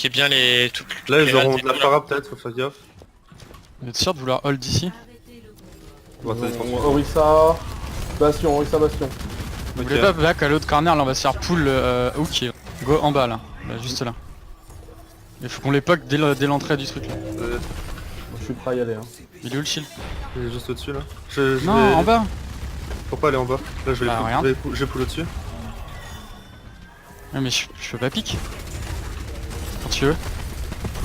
checkez bien les... Là ils auront de la para peut-être, faut faire gaffe. Vous êtes sûr de vouloir hold ici? Bon, ça dépend. Orisa, Bastion, Orisa, Bastion. Vous voulez pas back à l'autre corner, là on va se faire pull hook. Go en bas là, juste là. Il faut qu'on les poke dès l'entrée du truc là. Je suis prêt à y aller. Hein. Il est où le shield? Il est juste au-dessus là. Non, vais... en bas. Faut pas aller en bas. Là je vais Bah, les pull, je vais pull au-dessus. Ouais, mais je peux pas pique. Quand tu veux.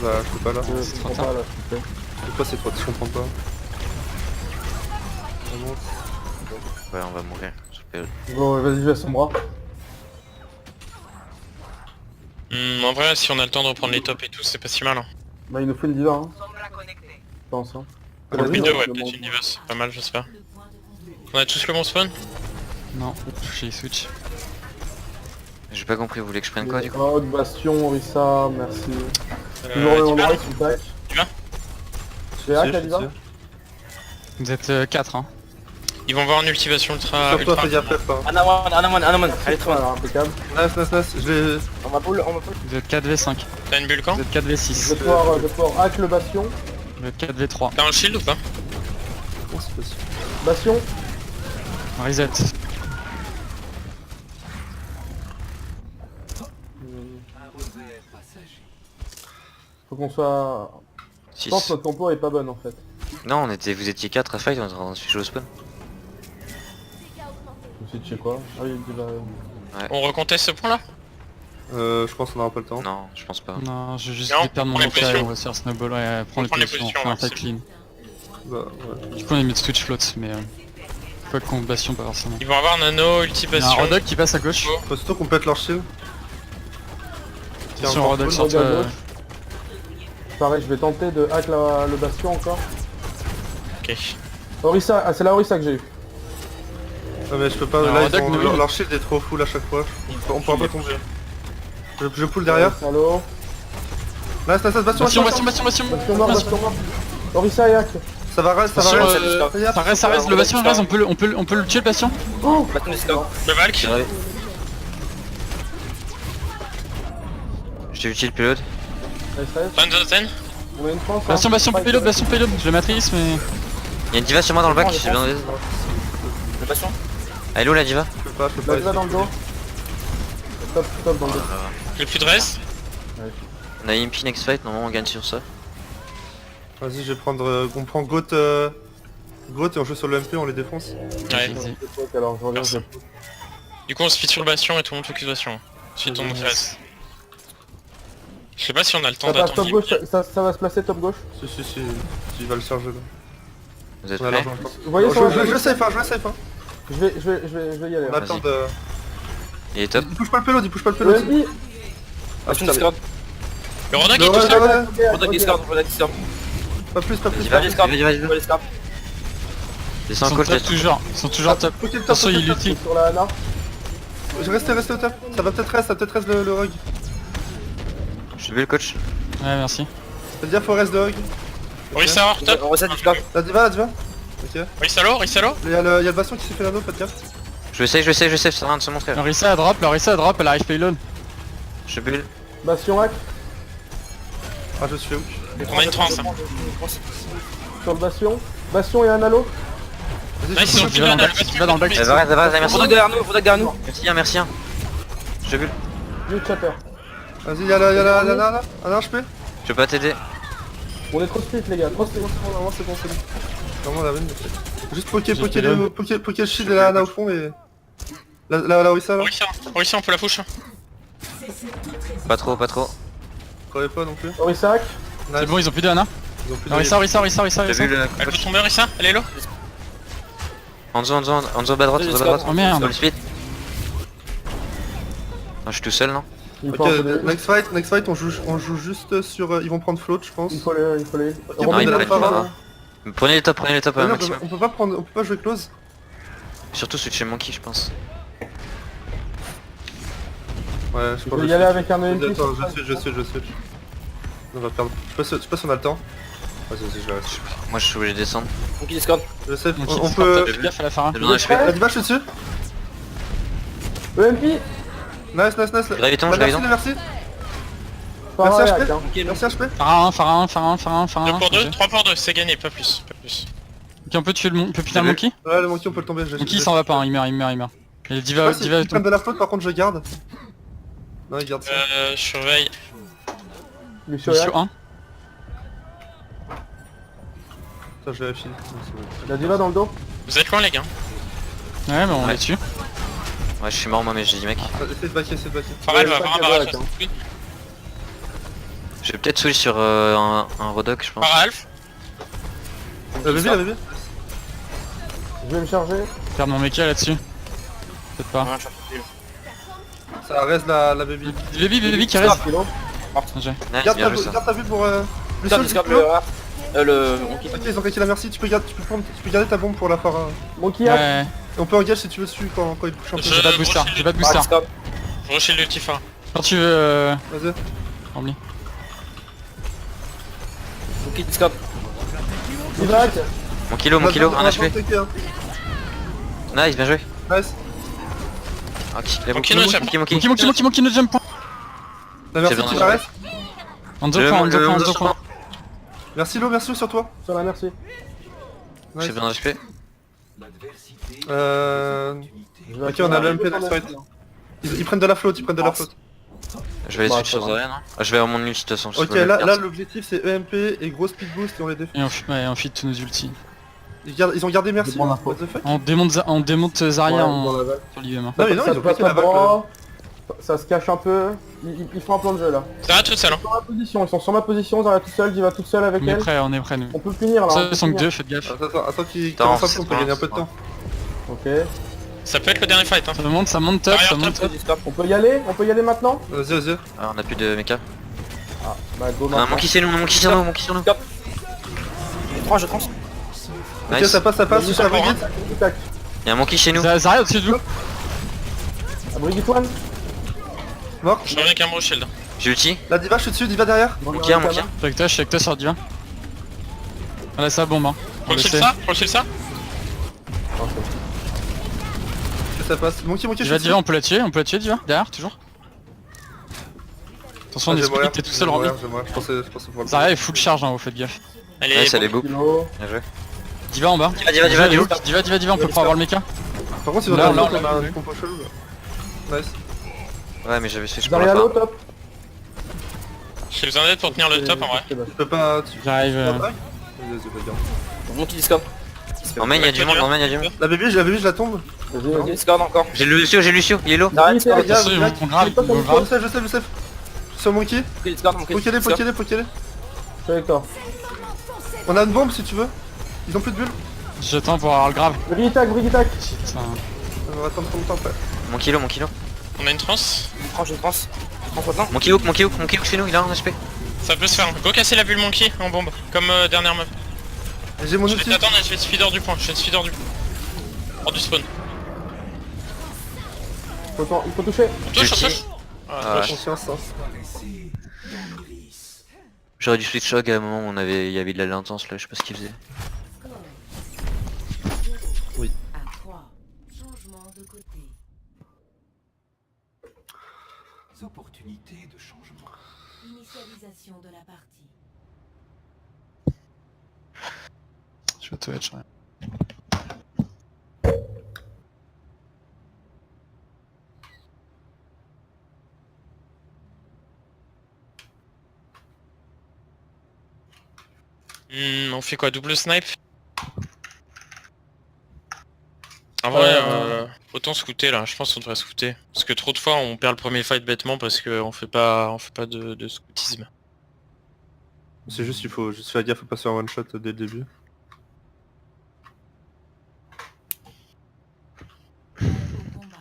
Bah je peux pas là. Je trop comprends tard. pas là, s'il te plaît. Pourquoi c'est trop, je comprends pas. Ça monte. Ouais, on va mourir. Bon, vas-y, je vais à son bras. En vrai, si on a le temps de reprendre les tops et tout, c'est pas si mal. Hein. Bah, il nous faut une diva, hein. Je pense, hein. Ah, Une oui, vidéo, non, ouais, le peut-être monde. une diva, c'est pas mal, j'espère. On a tous le bon spawn? Non, j'ai switch. J'ai pas compris, vous voulez que je prenne quoi du coup? Oh, Bastion, Orisa, merci. Toujours le Diva, endroit, sous tac. Diva J'ai hack Si, la je diva. sais. Vous êtes 4 hein. Ils vont voir une ultivation ultra... Sur toi, ultra... fais gaffe, hein. Anaman, allez trop. Voilà, impeccable. Nice, je l'ai... On va pull, on va pull. Vous êtes 4v5. T'as une bulle quand? Vous êtes 4v6. Je vais pouvoir hack le Bastion. Vous êtes 4v3. T'as un shield ou pas? Oh, c'est possible. Bastion. Reset. Faut qu'on soit... Je 6. pense que notre compo est pas bonne en fait. Non, vous étiez 4 à fight, on se fait jouer au spawn. Je me suis dit, je sais quoi. Ah oui, diva. On reconteste ce point là? Je pense qu'on aura pas le temps. Non, je pense pas. Non, je vais juste Non, perdre mon prends les état et positions. on va se faire snowball. Ouais, prends les prend les positions, positions, on fait un ouais, fight c'est clean. Bah ouais. Du coup on est mid switch float, mais quoi contre Bastion pas forcément. Ils vont avoir nano, ulti Il y a un bastion. Rodok qui passe à gauche. Faut surtout qu'on pète leur shield. Tiens, Attention encore Rodok full. sur Rodok à toi. gauche. Pareil, je vais tenter de hack le Bastion encore. Ok. Orisa, ah, c'est la Orisa que j'ai eu. Non mais je peux pas, Alors, là Rodok, ils ont... oui. leur shield est trop full à chaque fois. On pourra pas tomber. Je pull derrière. Allo. Nice, Bastion, Bastion. Bastion mort, Bastion mort. Orisa et hack. Ça va reste, ça va Sur, reste. ça reste, le Bastion reste, on peut le tuer le Bastion. Bastion de score. Le Valk. Je t'ai utile payload. Nice, nice. Vandozen. On a une chance. Bastion payload, je le matrice mais... Il y a une diva sur moi dans le bac, c'est bien. Le Bastion. Elle est où la diva? Je peux La pas. diva dans le dos. Top dans le dos. J'ai plus de reste. On a Impi next fight, normalement on gagne sur ça. Vas-y, je vais prendre... on prend Goat... Goat et on joue sur le MP, on les défonce. Ouais. Vas-y. Alors je reviens, je... Du coup on se fit sur le bastion et tout le monde focus bastion. Ensuite on face. Je sais pas si on a le temps Ça passe top d'attendre. gauche, ça va se placer top gauche. Si, il va le charger là. Vous êtes On a prêts? l'argent. Vous voyez sur Je safe hein, Je vais y aller. On hein. attend de... Il est top. Il bouge pas le payload, il bouge pas le payload. Oui, Bastion de score. Le Rodok Le il touche Rodok, là. Rodok Discord, Rodok Discord. Pas plus. Diva, diva. Discord. Descends Ils en sont coach, top toujours, ils sont toujours top. Ok, le top, Attention ok, il le top. ulti. Sur la Hana. Je reste au top. Ça va peut-être reste le rogue. Je suis vu le coach. Ouais merci. C'est-à-dire faut reste de rogue. Orisa hors top. On reset Discord. La diva. Ok. Orisa Risalo. Il y a le bastion qui s'est fait l'anneau, faites gaffe. Je sais, c'est rien de se montrer. Larissa a drop, elle arrive payload. Je bulle. Bastion hack. Ah, je suis où? On a une trans. Sur le Bastion. Bastion et un halo. Vas-y, Nice, ils ont Tu vas dans le back, tu vas dans le back. Ça va, merci. Rodok derrière nous. Merci. Je bulle. New chatter. Vas-y, y'a la un HP. Je peux pas t'aider. On est trop split les gars, trop split. Normalement c'est bon, c'est bon. Vraiment la veine. Juste poker le shield et la Hana au fond et... La Orisa là. Orisa on peut la push. Pas trop. Croyez pas non plus. Orisa hack. Nice. C'est bon, ils ont plus de Hana. Ils ont plus de Orisa. J'ai vu le Elle peut tomber Orisa. Elle est low. Anzo bas droite, Oh merde. Sur le speed. Non, je suis tout seul, non? Il Ok, faut un peu next fight on joue juste sur... ils vont prendre float je pense. Il faut les... Ok, Non, on il va va faire pas. un- Prenez les top Non, maximum. on peut pas jouer close. Surtout switcher Monkey, je pense. Ouais, je Je pense vais que y aller avec un EMP. Attends, je suis. On va perdre. Je sais pas si on a le temps. Vas-y, je reste. Moi, je suis obligé de descendre. Ok Discord. Je sais, Ok, on peut... Fais gaffe à la Phara. J'ai besoin Vous êtes d'HP. prêts La diva, je suis dessus. EMP. Nice. Je graviton. Merci. Pharah et Merci hack, HP. hein. Merci HP. Phare 2 1. pour 2, 3 pour 2, c'est gagné, pas plus, pas plus. Ok, on peut tuer le peut putain le Salut. monkey. Ouais, le monkey on peut le tomber. Monkey il s'en va pas, hein, il meurt. Et Je sais Diva, pas si Diva ils prennent de la flotte, par contre je garde. Non, il garde ça. Je surveille. Lucio et hack. Lucio 1. Ça, je vérifie. La diva dans le dos. Vous êtes loin les gars. Ouais, mais on Ouais. est dessus. Ouais, je suis mort moi, mais j'ai dit mec. Essaye de backer, essaye de backer. Farrell va pas avoir un qu'il y a barrage. de hack, Je vais peut-être switch sur un Rodoc, je pense. Faralf. La baby, la baby. Je vais me charger. Perdre mon mecha là-dessus. Peut-être pas. Ça reste la baby. Baby qui reste. 3 kilos. Nice, Garde bien ta joué ça. vue pour... Discord, Discord, le rare. Le monkey. Ok, ils ont claqué la merci, tu peux garder ta bombe pour la Phara. Monkey hack. Ouais, Et on peut engage si tu veux dessus quand il push un peu. Je- j'ai pas de booster, j'ai pas de Ah, booster. Discord. Je reshield le Tifa. Quand tu veux, Vas-y. Rempli. Monkey, Discord. Diva hack. Mon kilo, 1 HP. Nice, bien joué. Nice. Ok, les Monkey, Monkey, no jump. Monkey. No jump point. La merci, C'est bien, tu bien. la restes. Enzo Le- point, le- Enzo le- point. Merci Lo sur toi. Sur la merci. J'ai Nice. bien HP. Je vais Ok, on a le hacker. MP next fight. Ils prennent de la flotte, Je vais aller Bah, switch sur ça va. Zarya, non Ah, je vais avoir mon ult de toute façon. je sais Ok, pas le là faire. l'objectif c'est EMP et gros speed boost et on les défait. Et on feed tous nos ultis. Ils ont gardé merci. Je prends l'info. What the fuck? On démonte Zarya Ouais, en... dans la vague. sur l'IVM. Non mais non, Ça ils se ont passe claqué la pas vague. droit. Ça se cache un peu. Ils font un plan de jeu là. Ça va toute seule hein. Sur ma position, ils sont sur ma position, Zarya toute seule, Diva toute seule avec On est elle. prêt nous. On peut finir là. on Ça, peut ils sont que finir. 2, faites gaffe. Attends qu'ils Attends, commencent un c'est peu, on peut pas- gagner un peu de temps. Ok. Ça peut être le dernier fight hein. Ça monte top, Derrière ça top, monte top. Discord. On peut y aller maintenant. Vas-y. Ah, on a plus de mecha. Ah, bah go On a un maintenant. monkey sur nous, un monkey sur nous, un monkey sur nous. Je trans. Ok, Nice. ça passe, je suis à Brigitte. Tac. Y'a un monkey chez nous. Zarya au-dessus de vous. Ah, Brigitte One. Mort. Je reviens avec un bro shield. J'ai ulti. La diva, je suis dessus, diva derrière. Monkey, un monkey. Je suis avec toi sur Diva. Ah là, ça bombe hein. Pour le shield ça. Pour le shield ça. Ça passe. Monkey, je suis Diva, dessus. on peut la tuer Diva. Derrière, toujours. Attention, on est split, t'es tout seul Rami. Je pensais pouvoir le Zarya est full charge en haut, faites gaffe. Elle est Nice, elle est beau. Kilo. Bien joué. Diva en bas. Diva, on peut pas avoir le mecha. Par contre, ils ont Là, on là, a là, un compo chelou là. Nice. Ouais, mais j'avais switch pour Zarya la low fin. top. J'ai besoin d'aide pour tenir le top en vrai. Tu peux pas... J'arrive. Vas-y, vas-y, bien. Monkey, Discord. En main, y'a du monde, en main, y'a du monde. La baby, je la tombe. Vas-y. Discord encore. J'ai Lucio, il est low. Zarya, Oui, Discord. c'est- Gars, Ils gars, vont grave, ils vont grave. Je sais. Je suis sur Monkey. Monkey, Discord, Monkey, Pokez-les. Discord. Je suis avec toi. On a une bombe si tu veux. Ils ont plus de bulles. J'attends pour avoir le grave. Brigitte tac. Putain. On va attendre trop longtemps après. Mon kilo. On a une trans. J'ai une trans maintenant. Monkey hook chez nous, il a un HP. Ça peut se faire. Go casser la bulle monkey en bombe. Comme dernière meuf. J'ai mon Je vais outil. t'attendre et je vais te feeder du point. Hors du spawn. Il faut toucher. On touche. Ulti. Ah ouais. Conscience, hein. J'aurais dû switch shock à un moment où il y avait de la latence là, je sais pas ce qu'il faisait. À 3. Changement de côté. Opportunités de changement. Initialisation de la partie. Je vais te hedge. On fait quoi? Double snipe? En vrai, autant scouter là, je pense qu'on devrait scouter. Parce que trop de fois on perd le premier fight bêtement parce qu'on fait pas de scoutisme. C'est juste il faut juste faire gaffe, faut pas se faire one shot dès le début. Au combat.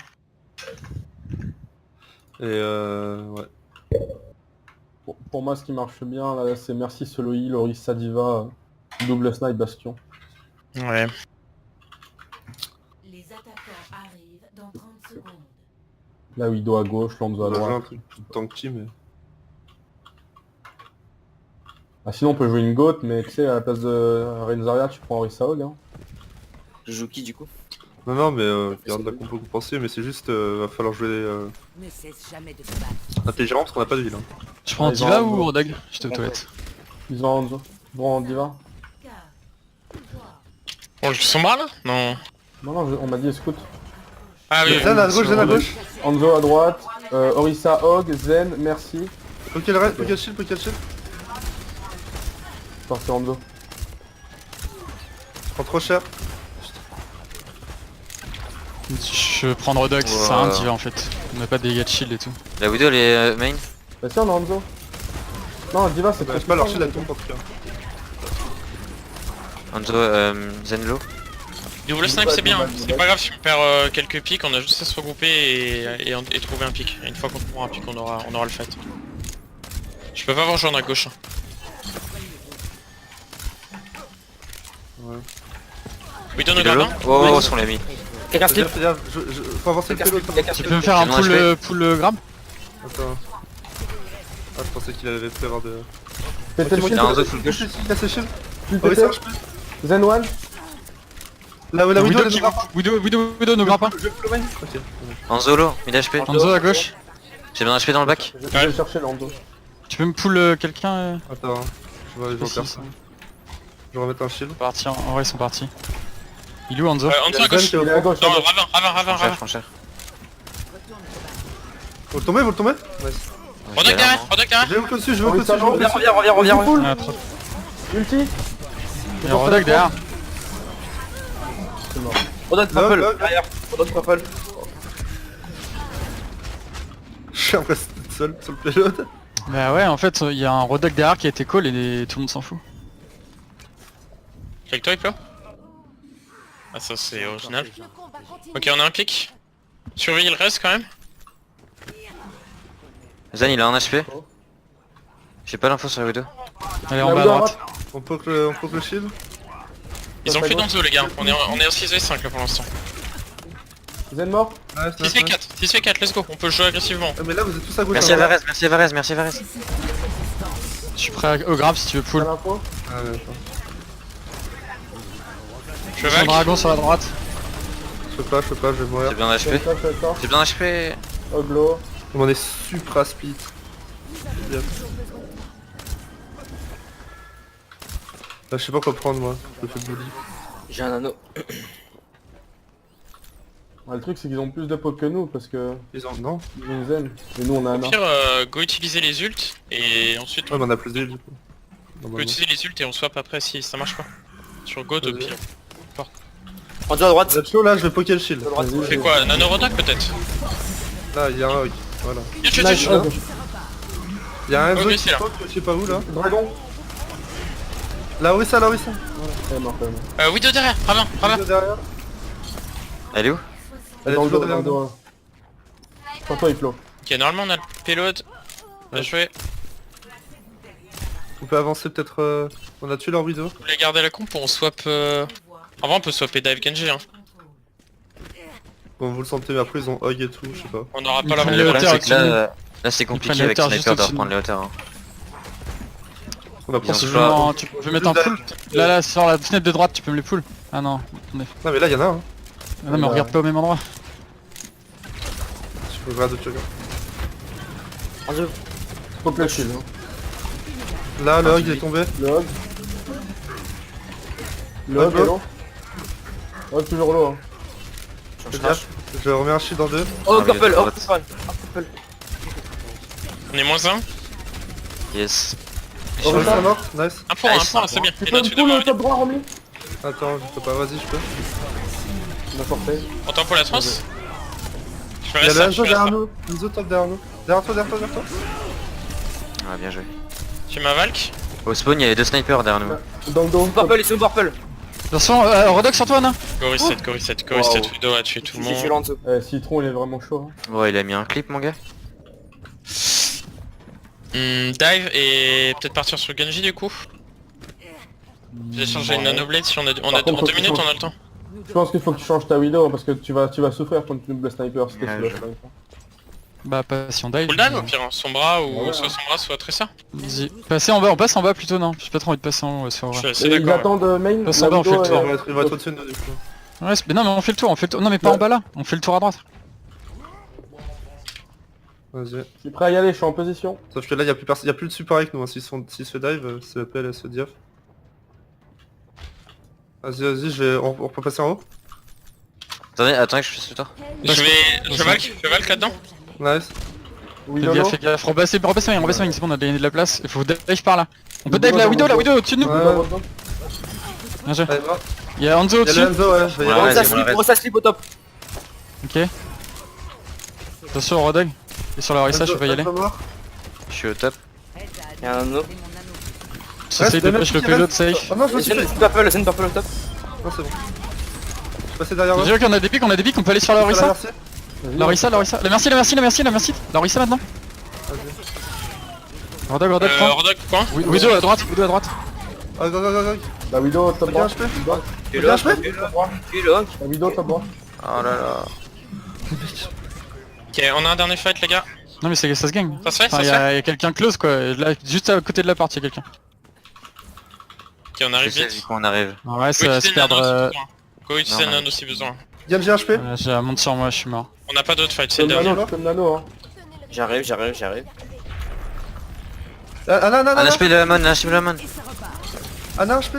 Et ouais. Pour moi, ce qui marche bien là, c'est merci solo heal, Orisa Diva, double snipe Bastion. Ouais. Les attaquants arrivent dans 30 secondes. Là, Wido à gauche, Lonzo à On a joué un droite. truc plus tanky mais... Ah, sinon, on peut jouer une goat, mais tu sais, à la place de Renzaria, tu prends Orisa Hog. Hein. Je joue qui du coup? Non mais garde la compo compensée mais c'est juste va falloir jouer Ne cesse jamais de se battre. intelligemment parce qu'on a pas de heal hein. Je prends Ah, ils Diva ont- ou Rodog? J'étais aux toilettes. Ils ont Hanzo. Bon, on y va. On joue Sombra là? Non. Non, on m'a dit scout. Ah oui, Zen à gauche, Zen à gauche. Hanzo à droite, Orisa, Hog, Zen, merci. Poké le reste, poké le shield, poké le shield. Parti Hanzo. Je prends trop cher. Je prends Rodog, ça sert à rien de Diva en fait. On a pas de dégâts de shield et tout. La Widow elle est main. Bah si on a Hanzo. Non, Diva c'est Bah, pas je sais pas, leur shield elle tombe en tout cas. Hanzo, Zenlo. double snipe c'est bien, c'est pas grave si on perd quelques pics, on a juste à se regrouper et trouver un pic. Et une fois qu'on trouvera un pic on aura le fight. Je peux pas voir rejoindre à gauche. Ouais. Widow no Lolo. grab Oh, on l'a mis. Quelqu'un slip. Fais gaffe, faut avancer le pélo. Quelqu'un Tu slip. peux me faire un Non, pull, je pull grab? Attends. Ah, je pensais qu'il avait prévoir de. Pété le Ok, shield, Il y a Hanzo full Casse le shield, casse le shield. tu Oh, oui, pété. ça, je peux. Zen one. Là, la Widow, Widow elle qui nous grappe. Widow ne grappe pas. Je peux le main. Ok. Hanzo low, mid HP. Hanzo à gauche. J'ai bien HP dans le bac. Je vais chercher le Hanzo. Tu peux me pull quelqu'un Attends, je vais aller voir Ici, personne. Je vais remettre un shield. Parti, en vrai ils sont partis. Il est où Hanzo? En dessous à gauche. Zen qui est au Il est à fond. gauche, à Non, gauche. Ravin. Franchir. Vous le tombez, vous le tombez. Nice. Rodog derrière. J'ai ult au-dessus, je veux ult au-dessus, je veux ult Reviens, au-dessus. reviens. Ah, trop. Ulti. Il y a Rodog derrière. C'est mort. Rodog Log, purple. log. Derrière. Rodog purple. Je suis impressionné toute seule sur le payload. Bah ouais, en fait, il y a un Rodog derrière qui a été call et tout le monde s'en fout. Avec toi il pleut. Ah ça c'est original. Ok on a un pic. Surveille le reste quand même. Zen il a un HP. J'ai pas l'info sur la Widow. Elle est en bas à droite. On poke le shield. Ils ont plus d'Anzo les gars, on est en 6v5 là pour l'instant. Zen mort. Nice, nice, nice. 6v4, let's go, on peut jouer agressivement. Ah, mais là vous êtes tous à gauche. Merci à hein. Varese. Je suis prêt au grab si tu veux T'as pull. l'info. Ah ouais, attends. Je Son vague. dragon sur la droite. Je peux pas, je vais mourir. J'ai bien HP. D'accord. J'ai bien HP. Oglo. On est supra speed. Bien. Là, je sais pas quoi prendre moi, je fais bully. J'ai un anneau. Le truc c'est qu'ils ont plus de poke que nous parce que Ils ont. Non. ils ont une Zen. Et nous on a un Au nain. pire, go utiliser les ults et ensuite Ouais, mais on a plus d'îles du coup. on peut Normalement. utiliser les ults et on swap après si ça marche pas. Sur go de Vas-y. pire. Hanzo à droite. Vous êtes chaud là, je vais poker le shield. droite. On fait quoi? Nano Rodog peut-être? Là, il y a un hog. Voilà. Yo, Nice, Hog. Il y a un Ok, hog qui c'est là. poke, je sais pas où là. Dragon. Là, oui, ça. Elle est morte, elle est morte. Widow derrière, Ravin. Widow derrière. Elle est où? Elle est Dans le toujours dos, derrière dans le nous. dos. Sur toi il flow. Ok, normalement on a le payload. Bien joué. On peut avancer peut-être. On a tué leur widow. Vous voulez garder la comp ou on swap En vrai on peut swapper Dive Genji hein. Bon, vous le sentez, mais après ils ont hog et tout, je sais pas. On aura Ils pas la prennent Le les montée. problème hauteurs c'est que au-dessus là c'est compliqué prennent les avec hauteurs juste Sniper de au-dessus de reprendre les hauteurs. Hein. On a Ils ont ce ce jeu. choix. Non, tu peux mettre un pull. Là, sur la fenêtre de droite, tu peux me les pull. Ah non, attendez. Non, mais là, y'en a un. Hein. Ah non, mais on regarde pas au même endroit. Je peux regarder où tu regardes. Hanzo. Poke le shield. Hein. Là, le hog il est tombé. Le Hog. Le Hog Hog, est low. Hog toujours low. Hein. Fais gaffe. Je remets un shield en deux. Oh Ah, mais purple, il y a oh de purple. Oh purple. On est moins 1. Yes. Oh, oui, ça mort. Nice. Un point, Nice. c'est bien. Tu Et peux là-dessus me pull devant. le top droit Romy. Attends, je peux pas, vas-y, je peux. On a forcé. On tente pour la France. Je fais Il y a ça, le je Enzo fais derrière ça. nous. Enzo top derrière nous. Derrière toi, derrière toi, derrière toi. Ah bien joué. J'ai ma Valk. Au spawn il y avait 2 snipers derrière nous. Dans le dos. Purple, ils sont purple. Attention, Rodog sur toi, non? Go reset, go reset, go reset. Widow a tué tout le J'ai tué monde. l'Hanzo. Citron il est vraiment chaud. Hein. Ouais il a mis un clip mon gars. Dive et peut-être partir sur Genji du coup. J'ai changé une Nanoblade si on a, Par contre, en faut 2 que minutes tu on a le temps. Je pense qu'il faut que tu changes ta Widow parce que tu vas souffrir contre le sniper si t'es Ouais, sous le je- sniper. Bah, pas si on dive. Full dive au pire, hein. Sombra ou Ouais, soit ouais. Sombra soit Tressa. Vas-y. Passer en bas, on passe en bas plutôt, non? J'ai pas trop envie de passer en haut, c'est Je vrai. suis assez Et ils d'accord. attendent main. Passe la en bas, on fait Widow le est- tour. Il va être au-dessus de nous du coup. Ouais, mais non, mais on fait le tour, on fait le tour. Non, mais pas en bas là, on fait le tour à droite. Vas-y. Je suis prêt à y aller, je suis en position. Sauf que là, y'a plus de support avec nous. Hein. S'ils se fait dive, c'est la PL, se diff. Vas-y, on peut passer en haut. Attendez que je fasse le tour. Je valk là-dedans. Nice. Oui, Fais Lolo. gaffe, fais gaffe. Rebassez main, c'est bon, on a gagné de la place. Il faut dive par là. On peut dive la Widow au-dessus de nous. Ouais. Bien joué. Allez, va. Il y a Hanzo Y'a au-dessus. le Enzo, ouais, je vais y Ouais, aller. vas-y, Ça on slip, arrête. ça slip au top. Ok. Attention au Rodog. Et sur la Orisa, je peux pas y aller. Enzo mort. Je suis au top. Y'a un autre. J'essaye de push le payload safe. Oh non, je me suis fait. C'est une purple au top. Non, c'est bon. Je suis passé derrière eux. J'ai vu qu'on a des pics, on peut aller sur la Sur la Orisa. RC. La Orisa. La merci. La Orisa maintenant. Rodog, prends. Rodok, point. Widow à droite. Ah, go. La Widow top Bien droit. HP. Tu Bien l'as, HP. tu l'as. La Widow top droit. Oh là là. Ok, on a un dernier fight les gars. Non mais ça se gagne. Ça se fait, Enfin, ça se fait. y a quelqu'un close quoi. Là, juste à côté de la porte, y'a quelqu'un. Ok, on arrive Je sais, vite. vu qu'on arrive. Ouais, Go ça va utiliser se le nano perdre. si besoin. Go utiliser le nano si besoin. Genji HP. J'ai un monte sur moi, je suis mort. On n'a pas d'autres fights, Je c'est peux le le dernier. nano, je peux le nano, hein. J'arrive. Anna, Un HP de la mon, un HP de la mon. Anna HP.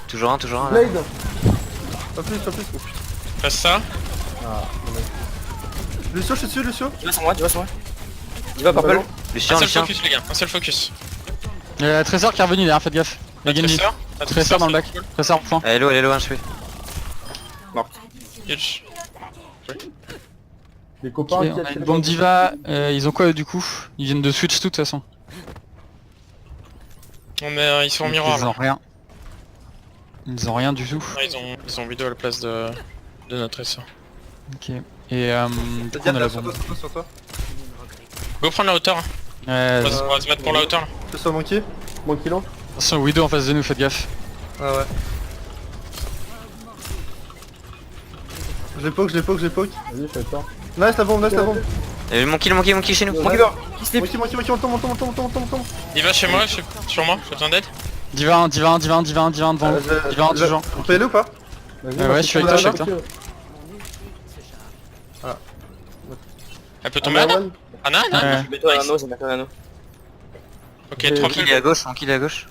Toujours un là. Blade. Pas plus. Oh, putain. Fais ça. Lucio, je suis dessus, Lucio. Tu vas sur moi. Tu vas purple. Lucien, Un seul Lucien. focus les gars, un seul focus. Y'a Trésor qui est revenu derrière, faites gaffe. Y'a Genji. Trésor dans le bac. Trésor au point. Hello, un HP. Huge. Les copains Ok, qui on a une bombe diva. Ils ont quoi du coup? Ils viennent de switch tout de toute façon. Ils sont en miroir Ils là. ont rien. Ils ont rien du tout. Ouais, ils ont Widow à la place de notre essor. Ok. Et du coup on a la bombe. Sur toi. Go prendre la hauteur. Hein. Ouais, On va se mettre pour la hauteur là. Je suis sur Monkey. Mon kilo. attention Widow en face de nous, faites gaffe. Ah ouais. Je les poke. Vas-y, je fais ça. Nice la bombe. Mon kill chez nous. Mon giver. Qui slip. Monkey, on tombe. Il va chez moi, sur moi, j'ai besoin d'aide. Diva 1 devant nous. Diva 1 toujours. On peut y aller ou pas? Vas-y, Ouais, je suis avec toi. Elle peut tomber Anna. Anna. Ouais. Mets-toi un anneau. Ok, J'ai- 3 Mon kill est à gauche, mon kill est à gauche.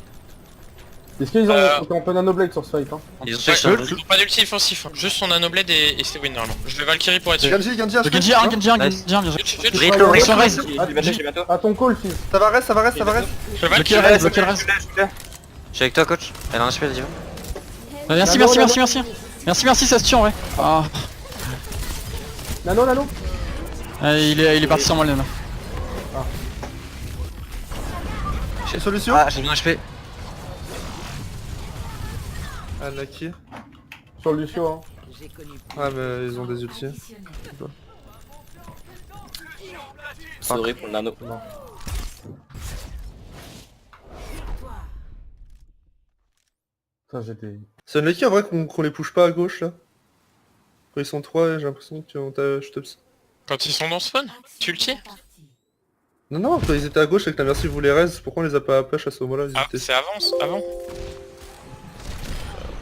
Est-ce qu'ils ont Euh, on peut nano blade sur ce fight, hein? Ils ont Ouais, fait sur ils ont pas d'ulti offensif, hein. Juste son nanoblade et c'est win normalement. Je vais Valkyrie pour être sûr. Genji Genji 1, HP. Genji 1, bien joué. Rico, Attention, Rico. Raze. J'ai bientôt. À ton call, fils. Ça va reste. Je vais Bloquez Valkyrie. le reste, bloquez le reste. Je suis avec toi, coach. Elle a un HP, elle dit. Merci, ça se tue en vrai. Ah. Nano. Il est parti sur moi le nano. Solution. Ah, j'ai bien HP. Anaki. Sur Lucio, hein. Ah mais ils ont des ultis. Sorry pour le nano. Ça, j'étais... C'est unlucky en vrai qu'on les push pas à gauche là. Quand ils sont 3, j'ai l'impression qu'on t'a je te... Quand ils sont dans spawn, tu ulti. Non, quand ils étaient à gauche et que la merci voulait raise, pourquoi on les a pas push à ce moment-là ils Ah, étaient- c'est avant.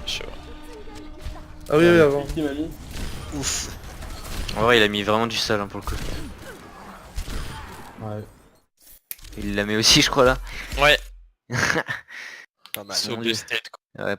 Je sais pas. Ah oui, avant. Qui m'a mis? Ouf. En vrai, il a mis vraiment du sale hein, pour le coup. Ouais. Il l'a mis aussi, je crois là. Ouais. Pas mal. So state. Ouais,